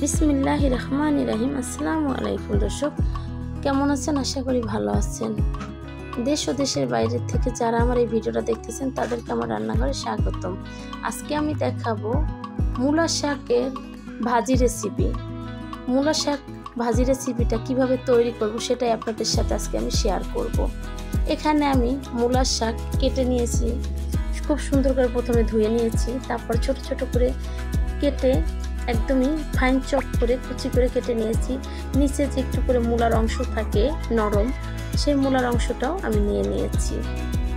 বিসমিল্লাহির রহমানির রহিম। আসসালামু আলাইকুম দর্শক, কেমন আছেন? আশা করি ভালো আছেন। দেশ ও দেশের বাইরে থেকে যারা আমার এই ভিডিওটা দেখতেছেন তাদেরকে আমার রান্নাঘরে স্বাগতম। আজকে আমি দেখাবো মূলা শাকের ভাজি রেসিপি। মূলা শাক ভাজি রেসিপিটা কিভাবে তৈরি করব সেটাই আপনাদের সাথে আজকে আমি শেয়ার করব। এখানে আমি মূলা শাক কেটে নিয়েছি, খুব সুন্দর করে প্রথমে ধুয়ে নিয়েছি, তারপর ছোট ছোট করে কেটে একদমই ফাইন চপ করে কুচি করে কেটে নিয়েছি। নিচে যে একটু করে মূলার অংশ থাকে নরম, সেই মূলার অংশটাও আমি নিয়ে নিয়েছি।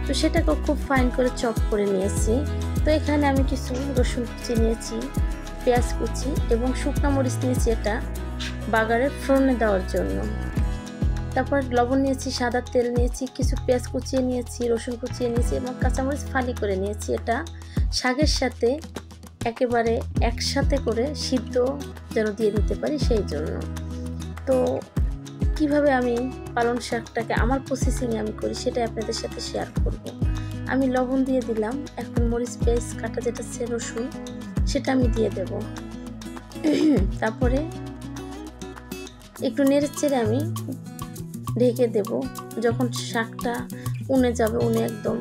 তো সেটাকেও খুব ফাইন করে চপ করে নিয়েছি। তো এখানে আমি কিছু রসুন কুচি নিয়েছি, পেঁয়াজ কুচি এবং শুকনো মরিচ নিয়েছি, এটা বাগারে ফোড়নে দেওয়ার জন্য। তারপর লবণ নিয়েছি, সাদা তেল নিয়েছি, কিছু পেঁয়াজ কুচিয়ে নিয়েছি, রসুন কুচিয়ে নিয়েছি এবং কাঁচামরিচ ফালি করে নিয়েছি। এটা শাকের সাথে একেবারে একসাথে করে সিদ্ধ যেন দিয়ে দিতে পারি সেই জন্য। তো কিভাবে আমি পালং শাকটাকে আমার প্রসেসিংয়ে আমি করি সেটাই আপনাদের সাথে শেয়ার করব। আমি লবণ দিয়ে দিলাম, এখন মরিচ পেঁয়াজ কাটা যেটা রসুন সেটা আমি দিয়ে দেব। তারপরে একটু নেড়ে চেড়ে আমি ঢেকে দেব। যখন শাকটা উনে যাবে, উনে একদম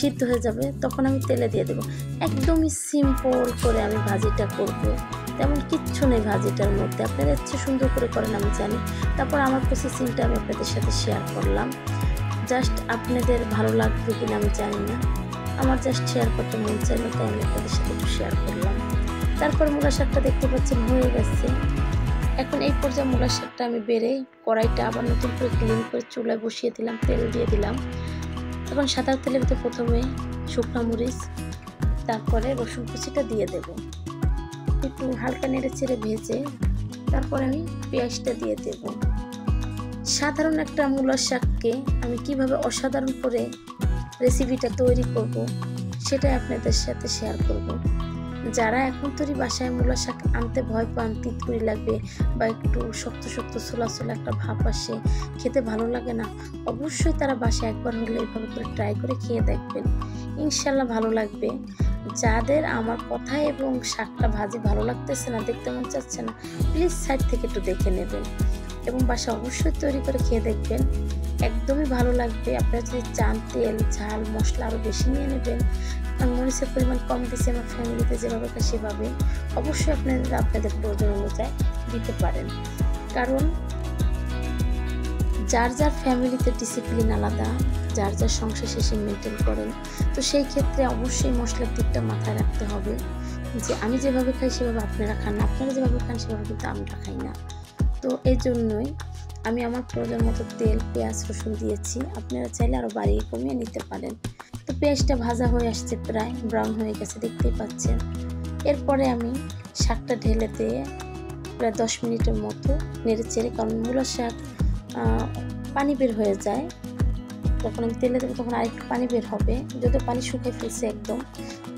সিদ্ধ হয়ে যাবে, তখন আমি তেলে দিয়ে দেবো। একদমই সিম্পল করে আমি ভাজিটা করব, তেমন কিচ্ছু নেই ভাজিটার মধ্যে। আপনারা ইচ্ছে সুন্দর করে করেন আমি জানি। তারপর আমার প্রসেসিংটা আমি আপনাদের সাথে শেয়ার করলাম। জাস্ট আপনাদের ভালো লাগবে কিনা আমি জানি না, আমার জাস্ট শেয়ার করতে মন চাইলো তাই আমি আপনাদের সাথে একটু শেয়ার করলাম। তারপর মূলা শাকটা দেখতে পাচ্ছেন হয়ে গেছে। এখন এই পর্যায়ে মূলা শাকটা আমি বেড়ে কড়াইটা আবার নতুন করে ক্লিন করে চুলায় বসিয়ে দিলাম, তেল দিয়ে দিলাম। এখন সাদা তেলের ভিতরে প্রথমে শুকনো মরিচ, তারপরে রসুন কুচিটা দিয়ে দেব। একটু হালকা নেড়ে চেড়ে ভেজে তারপরে আমি পেঁয়াজটা দিয়ে দেব। সাধারণ একটা মূলা শাককে আমি কিভাবে অসাধারণ করে রেসিপিটা তৈরি করব সেটাই আপনাদের সাথে শেয়ার করব। যারা এখন তৈরি বাসায় মূলা শাক আনতে ভয় পান, তিতকুড়ি লাগবে বা একটু শক্ত শক্ত ছোলা ছোলা একটা ভাব আসে, খেতে ভালো লাগে না, অবশ্যই তারা বাসায় একবার হলে এইভাবে করে ট্রাই করে খেয়ে দেখবেন, ইনশাল্লাহ ভালো লাগবে। যাদের আমার কথা এবং শাকটা ভাজি ভালো লাগতেছে না, দেখতে মন চাচ্ছে না, প্লিজ সাইড থেকে একটু দেখে নেবেন এবং বাসা অবশ্যই তৈরি করে খেয়ে দেখবেন, একদমই ভালো লাগবে। আপনারা যদি চান তেল ঝাল মশলা আরও বেশি নিয়ে নেবেন। আমি মরিচের পরিমাণ কম দিচ্ছি, আমার ফ্যামিলিতে যেভাবে খায় সেভাবে অবশ্যই আপনাদের প্রয়োজন অনুযায়ী দিতে পারেন। কারণ যার যার ফ্যামিলিতে ডিসিপ্লিন আলাদা, যার যার সংসার শেষে মেনটেন করেন, তো সেই ক্ষেত্রে অবশ্যই মশলার দিকটা মাথায় রাখতে হবে যে আমি যেভাবে খাই সেভাবে আপনারা খান না, আপনারা যেভাবে খান সেভাবে কিন্তু আমরা খাই না। তো এই জন্যই আমি আমার প্রয়োজন মতো তেল পেঁয়াজ রসুন দিয়েছি, আপনারা চাইলে আরও বাড়িয়ে কমিয়ে নিতে পারেন। তো পেঁয়াজটা ভাজা হয়ে আসছে, প্রায় ব্রাউন হয়ে গেছে দেখতেই পাচ্ছেন। এরপরে আমি শাকটা ঢেলে দিয়ে প্রায় 10 মিনিটের মতো নেড়ে চেড়ে, কারণ মূলা শাক পানি বের হয়ে যায়, যখন আমি তেলে দেবো তখন আরেকটু পানি বের হবে, যত পানি শুকিয়ে ফেলছে একদম।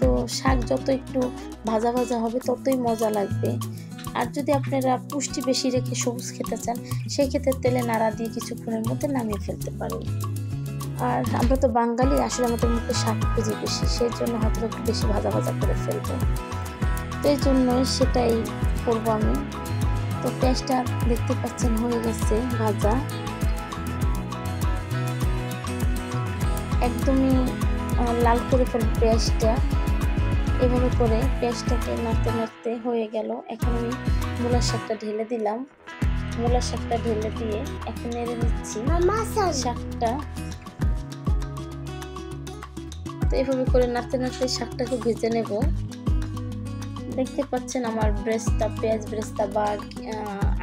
তো শাক যত একটু ভাজা ভাজা হবে ততই মজা লাগবে। আর যদি আপনারা পুষ্টি বেশি রেখে সবুজ খেতে চান, সেই ক্ষেত্রে তেলে নাড়া দিয়ে কিছুক্ষণের মধ্যে নামিয়ে ফেলতে পারেন। আর আমরা তো বাঙালি, আসলে আমাদের মুখে শাক খুঁজে বেশি, সেই জন্য হয়তো একটু বেশি ভাজা ভাজা করে ফেলবো, তো এই জন্যই সেটাই করবো আমি। তো পেঁয়াজটা দেখতে পাচ্ছেন হয়ে গেছে ভাজা, একদমই লাল করে ফেলবো পেঁয়াজটা। এভাবে করে পেঁয়াজটাকে নাড়তে নাড়তে হয়ে গেল। এখন আমি মূলা শাকটা ঢেলে দিলাম, মূলা শাকটা ঢেলে দিয়ে এখন নেড়ে নিচ্ছি শাকটা। তো এভাবে করে নাড়তে নাড়তে শাকটাকে ভেজে নেব। দেখতে পাচ্ছেন আমার পেঁয়াজ ব্রেস্তা বা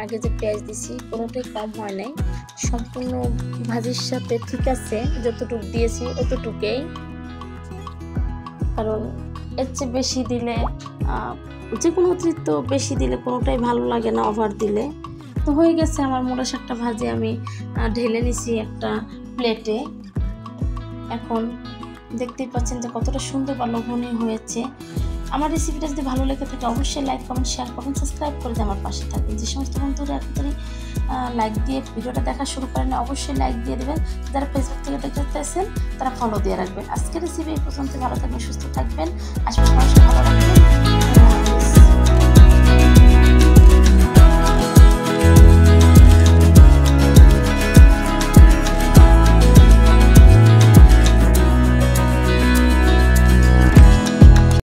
আগে যে পেঁয়াজ দিছি কোনোটাই কম হয় নাই, সম্পূর্ণ ভাজির সাথে ঠিক আছে, যতটুকু দিয়েছি অতটুকুই। কারণ এর চেয়ে বেশি দিলে, যে কোনো অতিরিক্ত বেশি দিলে কোনোটাই ভালো লাগে না, ওভার দিলে। তো হয়ে গেছে আমার মূলা শাকটা ভাজি, আমি ঢেলে নিছি একটা প্লেটে। এখন দেখতেই পাচ্ছেন যে কতটা সুন্দর বা লোভনীয় হয়েছে। আমার রেসিপিটা যদি ভালো লেগে থাকে অবশ্যই লাইক কমেন্ট শেয়ার করবেন, সাবস্ক্রাইব করে দিয়ে আমার পাশে থাকবেন। যে সমস্ত বন্ধুরা এখনই লাইক দিয়ে ভিডিওটা দেখা শুরু করেন অবশ্যই লাইক দিয়ে দেবেন। যারা ফেসবুক থেকে দেখতেছেন তারা ফলো দিয়ে রাখবেন। আজকের রেসিপি এই পর্যন্ত, ভালো থাকবেন সুস্থ থাকবেন, আশপাশে মানুষকে ভালো রাখবেন।